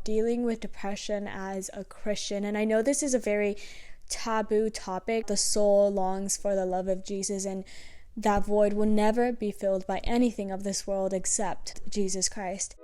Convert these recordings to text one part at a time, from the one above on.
dealing with depression as a Christian. And I know this is a very taboo topic. The soul longs for the love of Jesus, and that void will never be filled by anything of this world except Jesus Christ.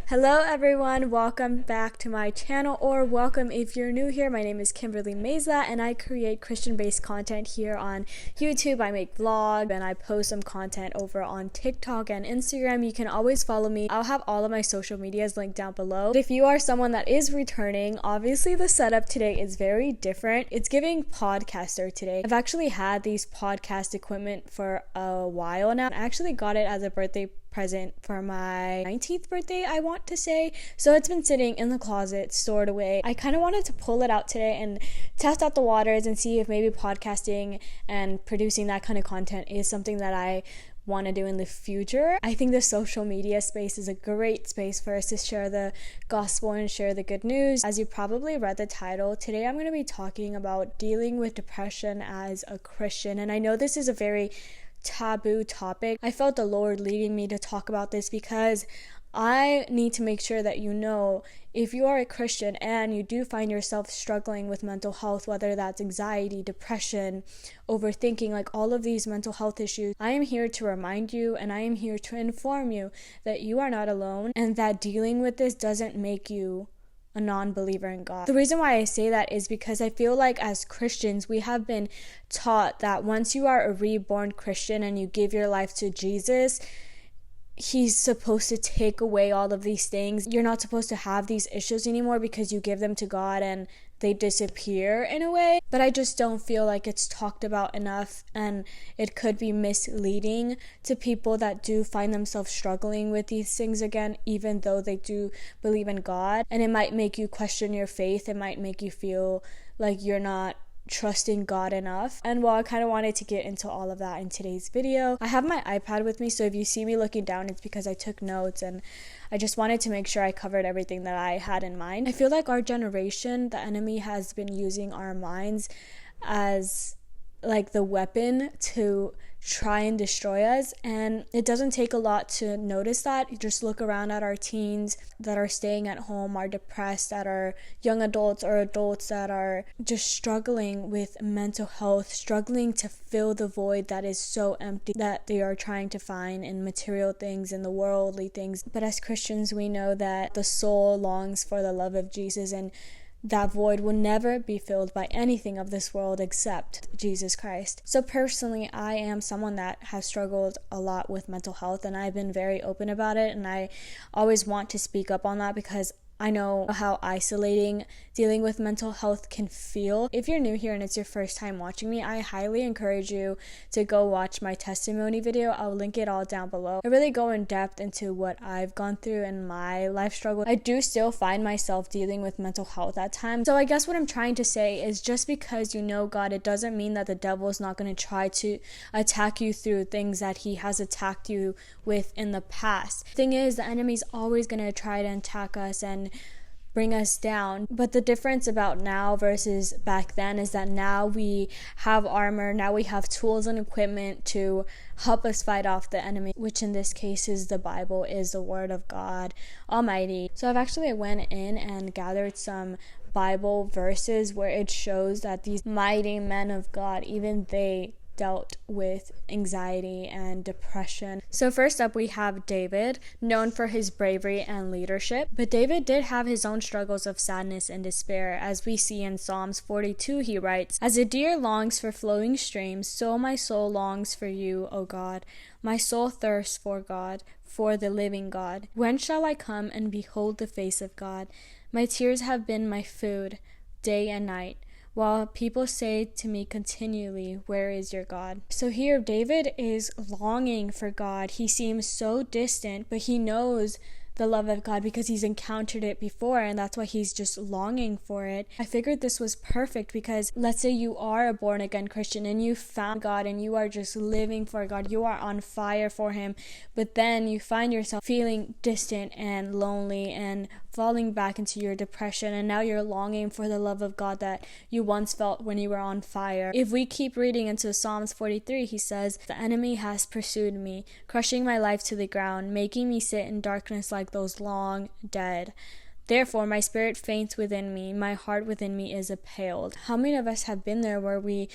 Hello everyone, welcome back to my channel, or welcome if you're new here. My name is Kimberly Meza and I create Christian-based content here on YouTube. I make vlogs and I post some content over on TikTok and Instagram. You can always follow me. I'll have all of my social medias linked down below. If you are someone that is returning, obviously the setup today is very different. It's giving podcaster today. I've actually had these podcast equipment for a while now. I actually got it as a birthday present for my 19th birthday, I want to say. So it's been sitting in the closet, stored away. I kind of wanted to pull it out today and test out the waters and see if maybe podcasting and producing that kind of content is something that I want to do in the future. I think the social media space is a great space for us to share the gospel and share the good news. As you probably read the title, today I'm going to be talking about dealing with depression as a Christian. And I know this is a very taboo topic. I felt the Lord leading me to talk about this because I need to make sure that you know, if you are a Christian and you do find yourself struggling with mental health, whether that's anxiety, depression, overthinking, like all of these mental health issues, I am here to remind you and I am here to inform you that you are not alone and that dealing with this doesn't make you a non-believer in God. The reason why I say that is because I feel like as Christians, we have been taught that once you are a reborn Christian and you give your life to Jesus, He's supposed to take away all of these things. You're not supposed to have these issues anymore because you give them to God and they disappear in a way. But I just don't feel like it's talked about enough, and it could be misleading to people that do find themselves struggling with these things again, even though they do believe in God. And it might make you question your faith. It might make you feel like you're not trusting God enough. And I kind of wanted to get into all of that in today's video. I have my iPad with me, so if you see me looking down, it's because I took notes and I just wanted to make sure I covered everything that I had in mind. I feel like our generation, the enemy has been using our minds as like the weapon to try and destroy us, and it doesn't take a lot to notice that. You just look around at our teens that are staying at home, are depressed, that are young adults or adults that are just struggling with mental health, struggling to fill the void that is so empty that they are trying to find in material things and the worldly things. But as Christians, we know that the soul longs for the love of Jesus, and that void will never be filled by anything of this world except Jesus Christ. So personally, I am someone that has struggled a lot with mental health, and I've been very open about it, and I always want to speak up on that because I know how isolating dealing with mental health can feel. If you're new here and it's your first time watching me, I highly encourage you to go watch my testimony video. I'll link it all down below. I really go in depth into what I've gone through in my life struggle. I do still find myself dealing with mental health at times. So I guess what I'm trying to say is just because you know God, it doesn't mean that the devil is not going to try to attack you through things that he has attacked you with in the past. The thing is, the enemy's always going to try to attack us and bring us down. But the difference about now versus back then is that now we have armor, now we have tools and equipment to help us fight off the enemy, which in this case is the Bible, is the Word of God Almighty. So I've actually went in and gathered some Bible verses where it shows that these mighty men of God, even they dealt with anxiety and depression. So first up we have David, known for his bravery and leadership. But David did have his own struggles of sadness and despair. As we see in Psalms 42, he writes, "As a deer longs for flowing streams, so my soul longs for you, O God. My soul thirsts for God, for the living God. When shall I come and behold the face of God? My tears have been my food, day and night, while people say to me continually, where is your God?" So here David is longing for God. He seems so distant, but he knows the love of God because he's encountered it before, and that's why he's just longing for it. I figured this was perfect because let's say you are a born again Christian and you found God and you are just living for God, you are on fire for him, but then you find yourself feeling distant and lonely and falling back into your depression, and now you're longing for the love of God that you once felt when you were on fire. If we keep reading into Psalms 43, he says, "The enemy has pursued me, crushing my life to the ground, making me sit in darkness like those long dead. Therefore, my spirit faints within me, my heart within me is appalled." How many of us have been there where we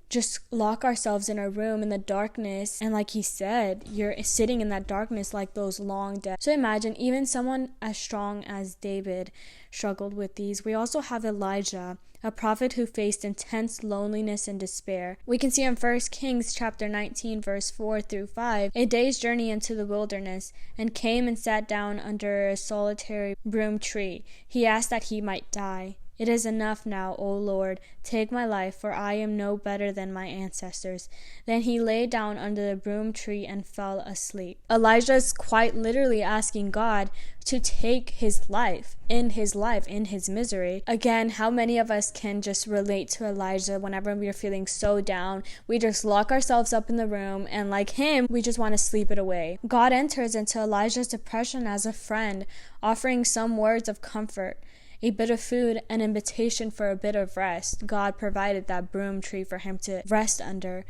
just lock ourselves in a room in the darkness, and like he said, you're sitting in that darkness like those long dead. So imagine even someone as strong as David struggled with these. We also have Elijah, a prophet who faced intense loneliness and despair. We can see in 1 Kings chapter 19 verse 4 through 5, a day's journey into the wilderness, and came and sat down under a solitary broom tree. He asked that he might die. "It is enough now, O Lord, take my life, for I am no better than my ancestors." Then he lay down under the broom tree and fell asleep. Elijah is quite literally asking God to take his life, in his misery. Again, how many of us can just relate to Elijah whenever we're feeling so down? We just lock ourselves up in the room, and like him, we just want to sleep it away. God enters into Elijah's depression as a friend, offering some words of comfort, a bit of food, an invitation for a bit of rest. God provided that broom tree for him to rest under.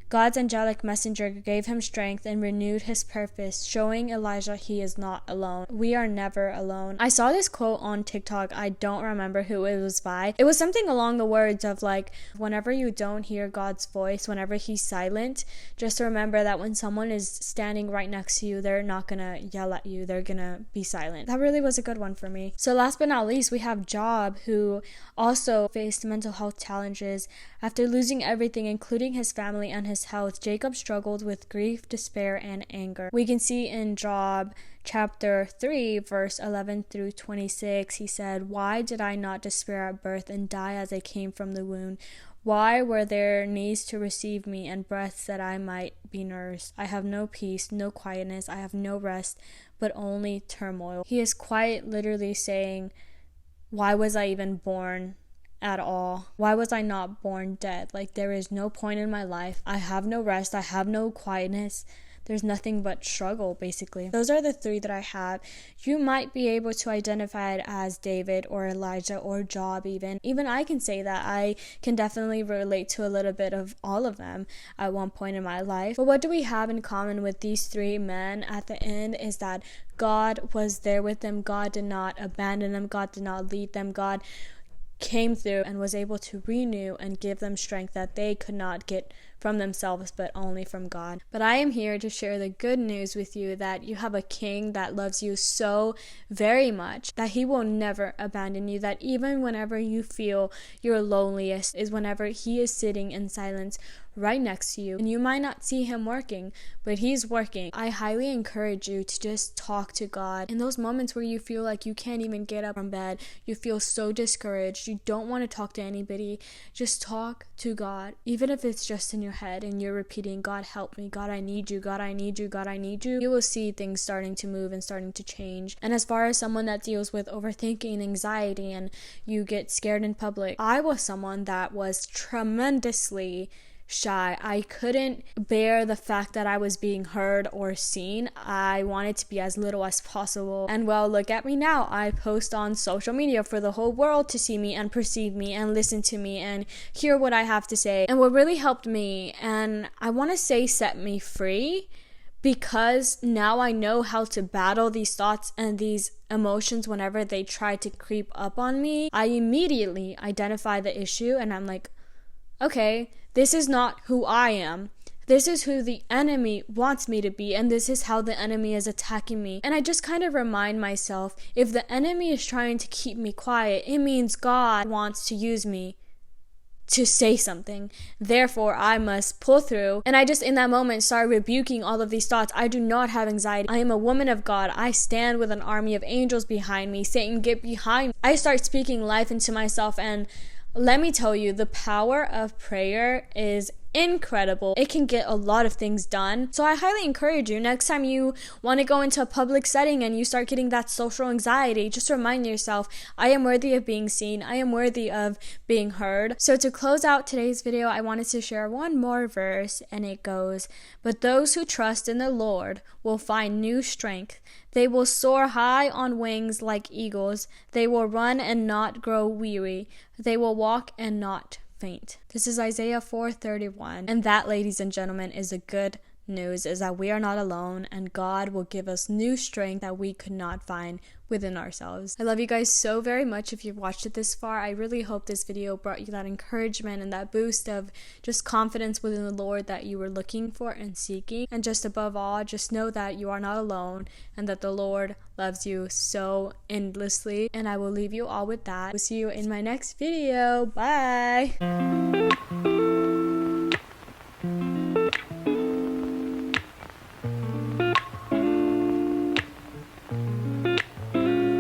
God's angelic messenger gave him strength and renewed his purpose, showing Elijah he is not alone. We are never alone. I saw this quote on TikTok. I don't remember who it was by. It was something along the words of like, whenever you don't hear God's voice, whenever he's silent, just remember that when someone is standing right next to you, they're not gonna yell at you. They're gonna be silent. That really was a good one for me. So last but not least, we have Job, who also faced mental health challenges. After losing everything, including his family and his health, Jacob struggled with grief, despair, and anger. We can see in Job chapter 3, verse 11 through 26, he said, "Why did I not despair at birth and die as I came from the womb? Why were there knees to receive me and breasts that I might be nursed? I have no peace, no quietness, I have no rest, but only turmoil." He is quite literally saying, why was I even born at all? Why was I not born dead? Like, there is no point in my life. I have no rest. I have no quietness. There's nothing but struggle, basically. Those are the three that I have. You might be able to identify it as David or Elijah or Job even. Even I can say that I can definitely relate to a little bit of all of them at one point in my life. But what do we have in common with these three men at the end is that God was there with them. God did not abandon them. God did not lead them. God came through and was able to renew and give them strength that they could not get from themselves, but only from God. But I am here to share the good news with you that you have a king that loves you so very much, that he will never abandon you, that even whenever you feel your loneliest is whenever he is sitting in silence right next to you. And you might not see him working, but he's working. I highly encourage you to just talk to God. In those moments where you feel like you can't even get up from bed, you feel so discouraged, you don't want to talk to anybody, just talk to God. Even if it's just in your head and you're repeating, "God help me, God I need you, God I need you, God I need you," you will see things starting to move and starting to change. And as far as someone that deals with overthinking, anxiety, and you get scared in public, I was someone that was tremendously shy. I couldn't bear the fact that I was being heard or seen. I wanted to be as little as possible. And well, look at me now. I post on social media for the whole world to see me and perceive me and listen to me and hear what I have to say. And what really helped me, and I want to say set me free, because now I know how to battle these thoughts and these emotions whenever they try to creep up on me. I immediately identify the issue and I'm like, okay, this is not who I am. This is who the enemy wants me to be, and this is how the enemy is attacking me. And I just kind of remind myself, if the enemy is trying to keep me quiet, it means God wants to use me to say something. Therefore, I must pull through. And I just, in that moment, started rebuking all of these thoughts. I do not have anxiety. I am a woman of God. I stand with an army of angels behind me. Satan, get behind me. I start speaking life into myself, and let me tell you, the power of prayer is incredible. It can get a lot of things done. So I highly encourage you, next time you want to go into a public setting and you start getting that social anxiety, just remind yourself, I am worthy of being seen. I am worthy of being heard. So to close out today's video, I wanted to share one more verse, and it goes, "But those who trust in the Lord will find new strength. They will soar high on wings like eagles. They will run and not grow weary. They will walk and not faint." This is Isaiah 4:31. And that, ladies and gentlemen, is the good news, is that we are not alone, and God will give us new strength that we could not find within ourselves. I love you guys so very much. If you've watched it this far, I really hope this video brought you that encouragement and that boost of just confidence within the Lord that you were looking for and seeking. And just above all, just know that you are not alone and that the Lord loves you so endlessly. And I will leave you all with that. We'll see you in my next video. Bye.